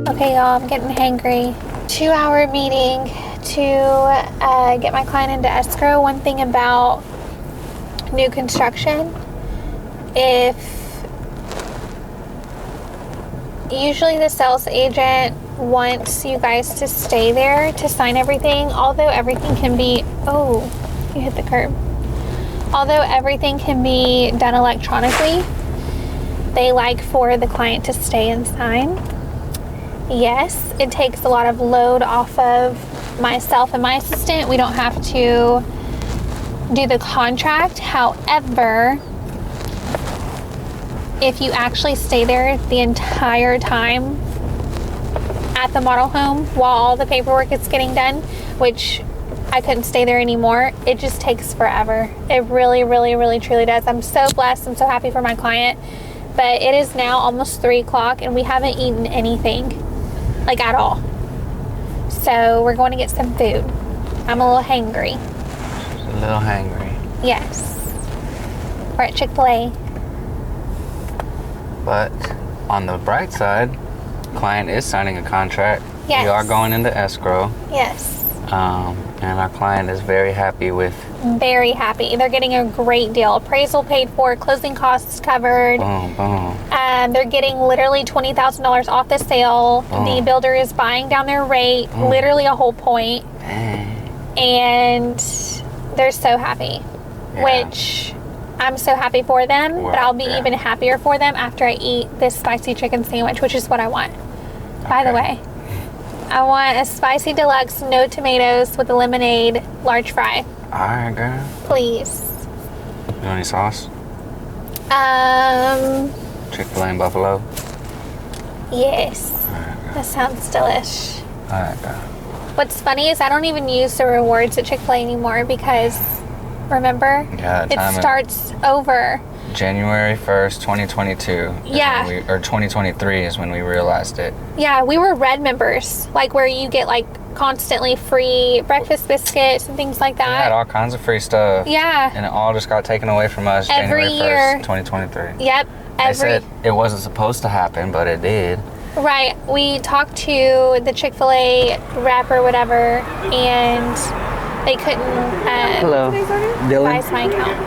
Okay, y'all, I'm getting hangry. 2-hour meeting to get my client into escrow. One thing about new construction, usually the sales agent wants you guys to stay there to sign everything, although everything can be, oh, you hit the curb. Although everything can be done electronically, they like for the client to stay and sign. Yes, it takes a lot of load off of myself and my assistant. We don't have to do the contract. However, if you actually stay there the entire time at the model home while all the paperwork is getting done, which I couldn't stay there anymore, it just takes forever. It really, really, really, truly does. I'm so blessed. I'm so happy for my client. But it is now almost 3 o'clock and we haven't eaten anything. Like at all. So we're going to get some food. I'm a little hangry. Just a little hangry. Yes. We're at Chick-fil-A. But on the bright side, client is signing a contract. Yes. We are going into escrow. Yes. And our client is very happy with. Very happy. They're getting a great deal. Appraisal paid for, closing costs covered. Boom, boom. They're getting literally $20,000 off the sale. The builder is buying down their rate, literally a whole point. Dang. And they're so happy, Yeah. which I'm so happy for them, but I'll be Yeah. even happier for them after I eat this spicy chicken sandwich, which is what I want. By the way, I want a spicy deluxe, no tomatoes with a lemonade, large fry. All right, girl. Please. You want any sauce? Chick-fil-A and Buffalo? Yes. All right, girl. That sounds delish. All right, girl. What's funny is I don't even use the rewards at Chick-fil-A anymore because, remember? Yeah, it time starts over. January 1st, 2022. is Yeah. when or 2023 is when we realized it. Yeah, we were red members, like where you get like constantly free breakfast biscuits and things like We had that. all kinds of free stuff. Yeah. And it all just got taken away from us Every January 1st, year. 2023. Yep. They said it wasn't supposed to happen, but it did. Right. We talked to the Chick-fil-A rep or whatever, and they couldn't Hello, Dylan. advise my account.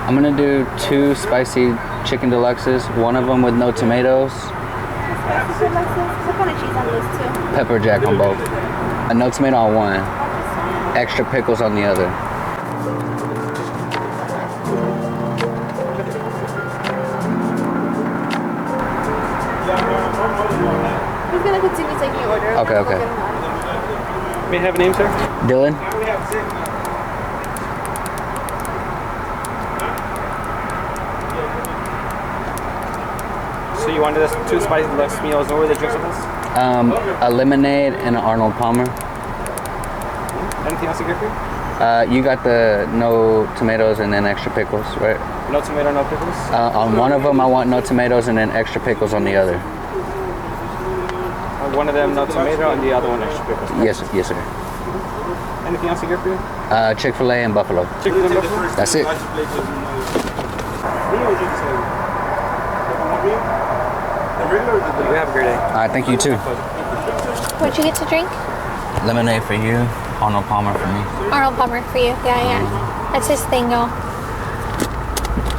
I'm gonna do 2 spicy chicken deluxes. One of them with no tomatoes. What kind of cheese on those two? Pepper jack on both. A no tomato on one. Extra pickles on the other. He's gonna continue taking your order. Okay, okay. May I have a name, sir? Dylan? So you wanted us 2 spicy deluxe meals. What were the drinks on this? A lemonade and an Arnold Palmer. Anything else to get for you? You got the no tomatoes and then extra pickles, right? No tomato, no pickles? On one of them, I want no tomatoes and then extra pickles on the other. One of them no tomato and the other one extra pickles. Yes, sir. Anything else to get for you? Chick-fil-A and Buffalo. Chicken and buffalo? That's it. You have a great day. All right, thank you too. What'd you get to drink? Lemonade for you, Arnold Palmer for me. Arnold Palmer for you. Yeah. That's his thing, y'all.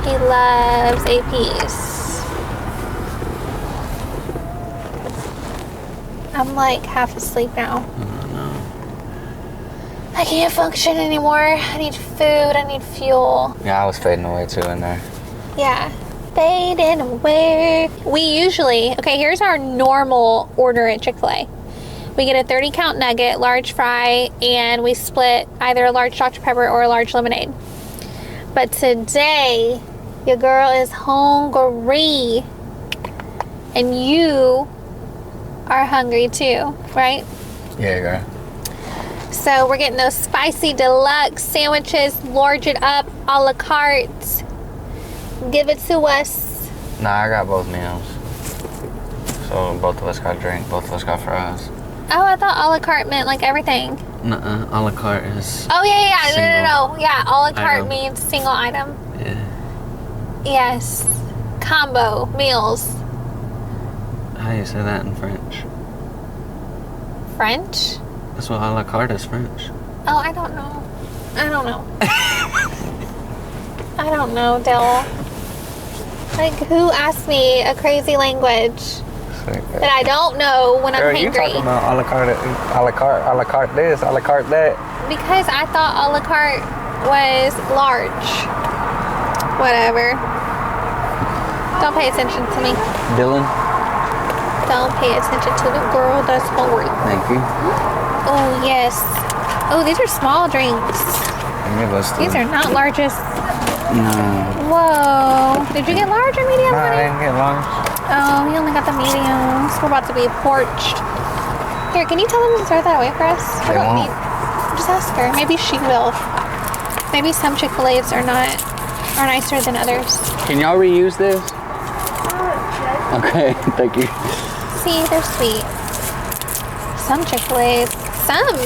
He loves APs. I'm like half asleep now. I can't function anymore. I need food. I need fuel. Yeah, I was fading away too in there. Yeah. Fading away. We usually, okay, here's our normal order at Chick-fil-A. We get a 30 count nugget, large fry, and we split either a large Dr. Pepper or a large lemonade. But today, your girl is hungry. And you are hungry too, right? Yeah, girl. So we're getting those spicy deluxe sandwiches, large it up, a la carte. Give it to us. Nah, I got both meals. So both of us got drink, both of us got fries. Oh, I thought a la carte meant like everything. Nuh-uh, a la carte is... Oh, yeah. Single No. Yeah, a la carte item. means single item. Yeah. Yes. Combo meals. How do you say that in French? French? That's what a la carte is, French. Oh, I don't know. I don't know, Dill. Like, who asked me a crazy language that I don't know when I'm Girl, you hungry? talking about a la carte this, a la carte that. Because I thought a la carte was large. Whatever. Don't pay attention to me. Dylan, Don't pay attention to the girl that's hungry. thank you. Oh, yes. Oh, these are small drinks. Give us These are not largest. No. Whoa. Did you get large or medium, Nah, I honey? didn't get lunch. Oh, he only got the mediums. We're about to be porched. Here, can you tell them to throw that away for us? They won't. Just ask her. Maybe she will. Maybe some Chick-fil-A's are nicer than others. Can y'all reuse this? Okay, thank you. See, they're sweet. Some Chick-fil-A's. Some.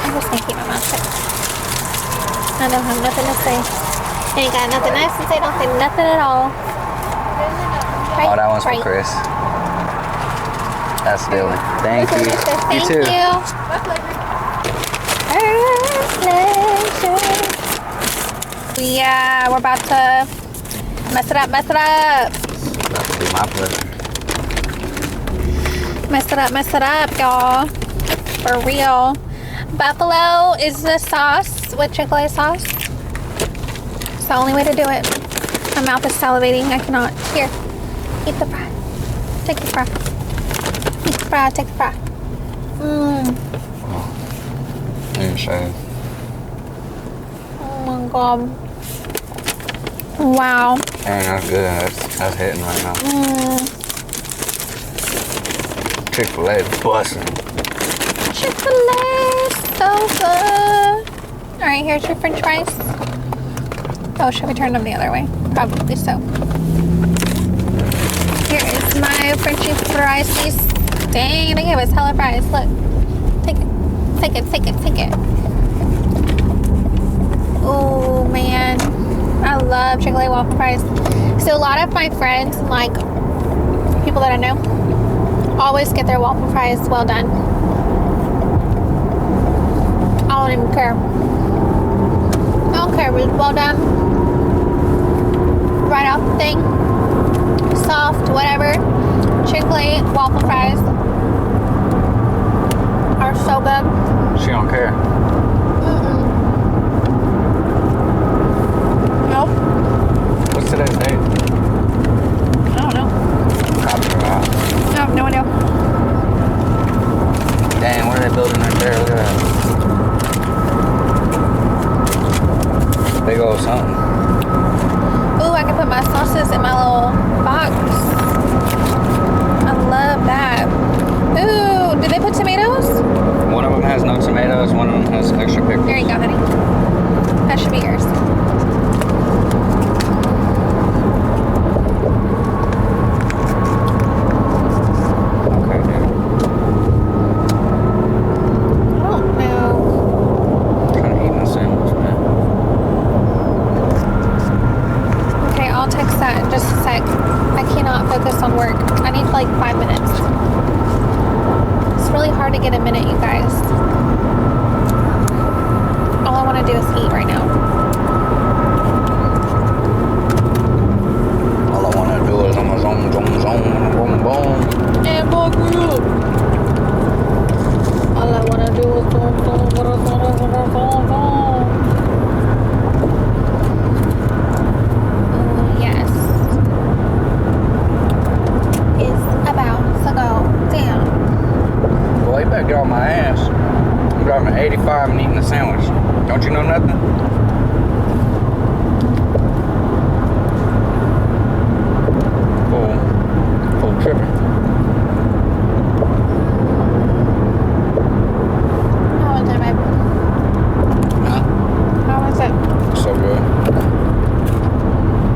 I'm just gonna keep my mouth shut. I don't have nothing to say. Ain't got nothing nice to say. Don't say nothing at all. Right? Oh, that one's right. for Chris. That's Dylan. Thank you. Thank you too. Yeah, we're about to mess it up. About to be my pleasure. Mess it up, y'all. For real. Buffalo is the sauce with Chick-fil-A sauce. It's the only way to do it. My mouth is salivating. I cannot. Here, eat the fry. Take the fry. Eat the fry. Take the fry. Mmm. I didn't shave. Oh my god. Wow. Dang, that's good. That's hitting right now. Chick-fil-A is busting. Chick-fil-A, so good. All right, here's your French fries. Oh, should we turn them the other way? Probably so. Here is my Frenchy fries. Dang, they gave us hella fries. Look. Take it. Take it, take it, take it. Oh, man. I love Chick-fil-A waffle fries. So a lot of my friends, like people that I know, always get their waffle fries well done. I don't even care. I don't care if it's well done. Right off the thing. Soft, whatever. Chick-fil-A waffle fries are so good. She don't care. Nope. What's today's date? I don't know. Copyright. I have no idea. Dang, what are they building right there? Look at that. Big old something. Ooh, I can put my sauces in my little box. I love that. Ooh, did they put tomatoes? One of them has no tomatoes, one of them has extra pickles. Here you go, honey. That should be yours. Okay, dude. I don't know. I'm trying to eat my sandwich, man. Okay, I'll text that in just a sec. I cannot focus on work. I need like 5 minutes. It's really hard to get a minute, you guys. All I want to do is eat right now. All I want to do is I'm a zone, boom, boom. And boom. All I want to do is boom. Yes. It's about to go down. Boy, you better get on my ass. I'm driving 85 and eating a sandwich. Don't you know nothing? Full tripping. How was it, babe? Huh? How was it? So good.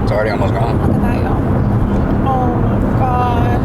It's already almost gone. Look at that, y'all. Oh my god.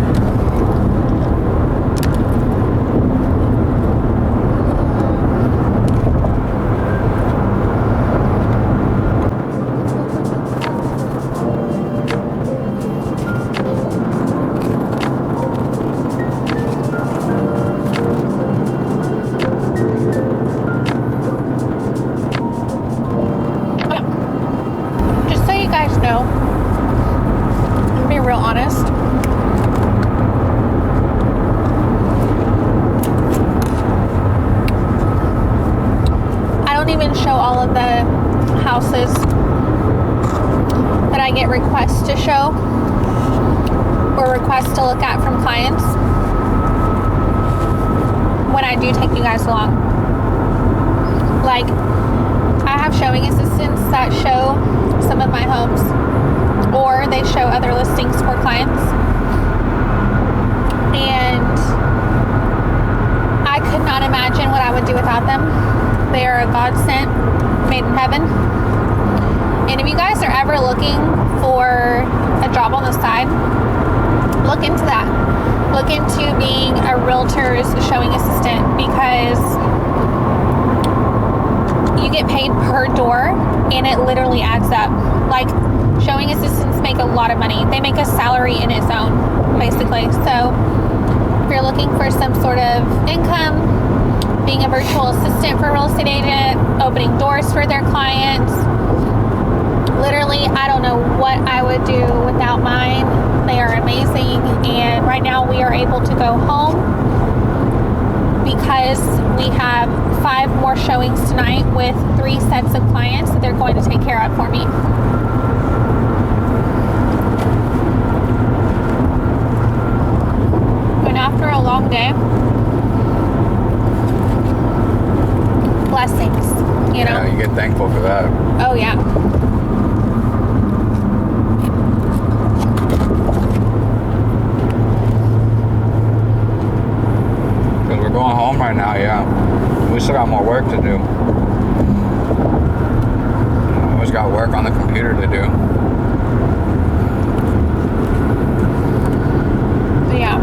Just so you guys know, I'm gonna be real honest. I don't even show all of the houses that I get requests to show or requests to look at from clients when I do take you guys along. Like, I have showing assistants that show some of my homes, or they show other listings for clients. And I could not imagine what I would do without them. They are a godsend made in heaven. And if you guys are ever looking for a job on the side, look into that. Look into being a realtor's showing assistant, because you get paid per door and it literally adds up. Like, showing assistants make a lot of money. They make a salary in its own, basically. So if you're looking for some sort of income, being a virtual assistant for a real estate agent, opening doors for their clients, literally, I don't know what I would do without mine. They are amazing. And right now we are able to go home because we have 5 more showings tonight with 3 sets of clients that they're going to take care of for me. And after a long day, blessings, you know? Yeah, you get thankful for that. Oh, yeah. Because we're going home right now, yeah. We still got more work to do. We always got work on the computer to do. So, yeah.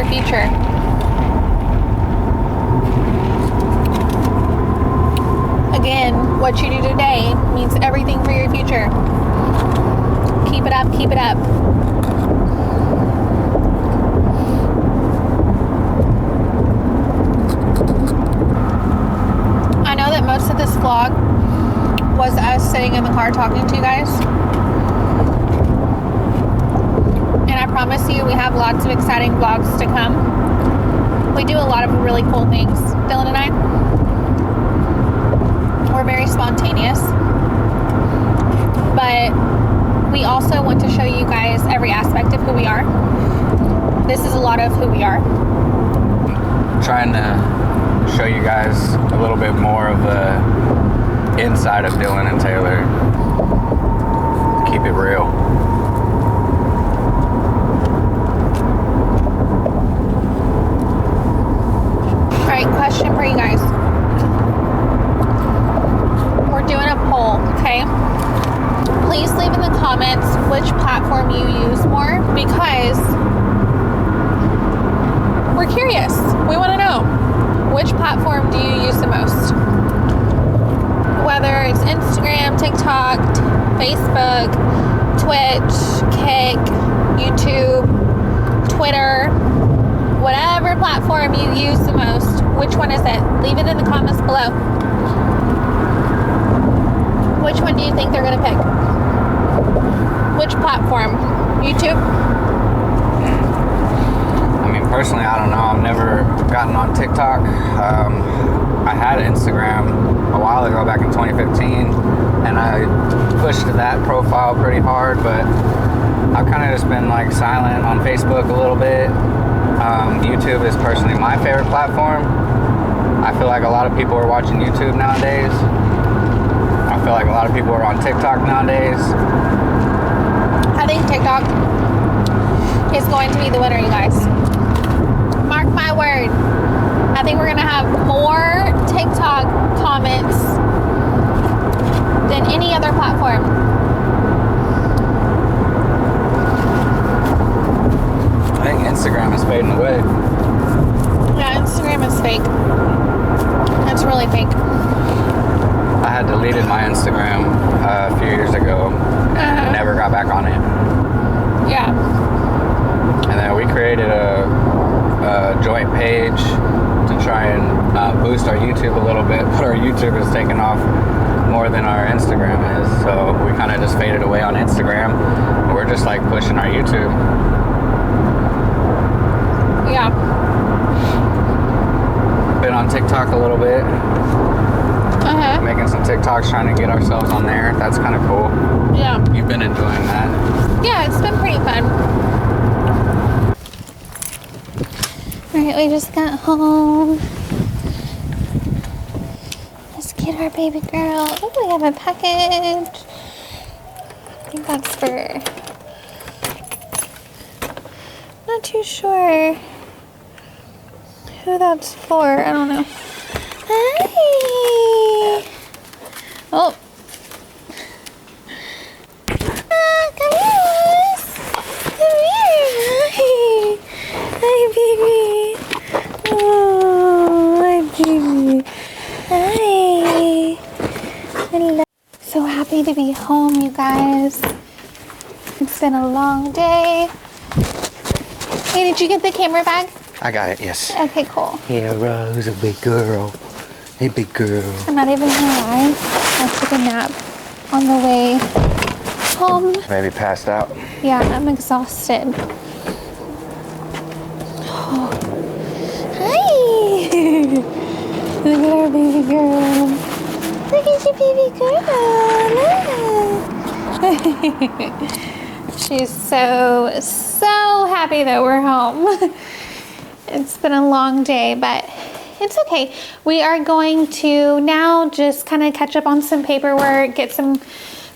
future. Again, what you do today means everything for your future. Keep it up, keep it up. I know that most of this vlog was us sitting in the car talking to you guys. And I promise you, we have lots of exciting vlogs to come. We do a lot of really cool things, Dylan and I. We're very spontaneous. But we also want to show you guys every aspect of who we are. This is a lot of who we are. Trying to show you guys a little bit more of the inside of Dylan and Taylor. Keep it real. Alright, question for you guys. We're doing a poll, okay? Please leave in the comments which platform you use more, because we're curious. We want to know, which platform do you use the most? Whether it's Instagram, TikTok, Facebook, Twitch, Kick, YouTube, Twitter, whatever platform you use the most, which one is it? Leave it in the comments below. Which one do you think they're going to pick? Which platform? YouTube? I mean, personally, I don't know. I've never gotten on TikTok. I had Instagram a while ago, back in 2015, and I pushed that profile pretty hard, but I've kind of just been like silent on Facebook a little bit. YouTube is personally my favorite platform. I feel like a lot of people are watching YouTube nowadays. I feel like a lot of people are on TikTok nowadays. I think TikTok is going to be the winner, you guys. Mark my word. I think we're going to have more TikTok comments than any other platform. I think Instagram is fading away. Yeah, Instagram is fake. It's really fake. I had deleted my Instagram a few years ago and never got back on it. Yeah. And then we created a joint page to try and boost our YouTube a little bit, but our YouTube is taking off more than our Instagram is. So we kind of just faded away on Instagram. We're just like pushing our YouTube. Yeah. Been on TikTok a little bit. Making some TikToks, trying to get ourselves on there. That's kind of cool. Yeah. You've been enjoying that. Yeah, it's been pretty fun. Alright, we just got home. Let's get our baby girl. Oh, we have a package. I think that's for... Not too sure who that's for. I don't know. Hi! Oh. Ah, come here, Alice. Come here. Hi. Hi, baby. Oh, hi, baby. Hi. Hello. So happy to be home, you guys. It's been a long day. Hey, did you get the camera bag? I got it, yes. Okay, cool. Yeah, Rose, a big girl. Hey, big girl. I'm not even gonna lie. I took a nap on the way home. Maybe passed out. Yeah, I'm exhausted. Oh. Hi! Look at our baby girl. Look at your baby girl. Look. She's so happy that we're home. It's been a long day, but it's okay. We are going to now just kind of catch up on some paperwork, get some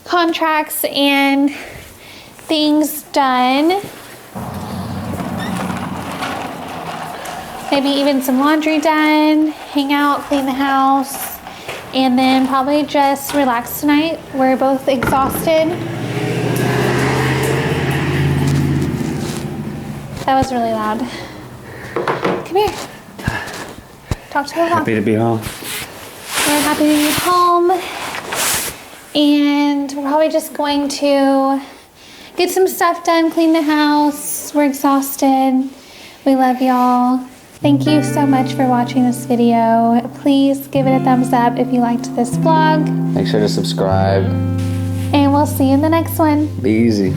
contracts and things done. Maybe even some laundry done, hang out, clean the house, and then probably just relax tonight. We're both exhausted. That was really loud. Come here. Talk to her. Happy to be home. We're happy to be home. And we're probably just going to get some stuff done, clean the house. We're exhausted. We love y'all. Thank you so much for watching this video. Please give it a thumbs up if you liked this vlog. Make sure to subscribe. And we'll see you in the next one. Be easy.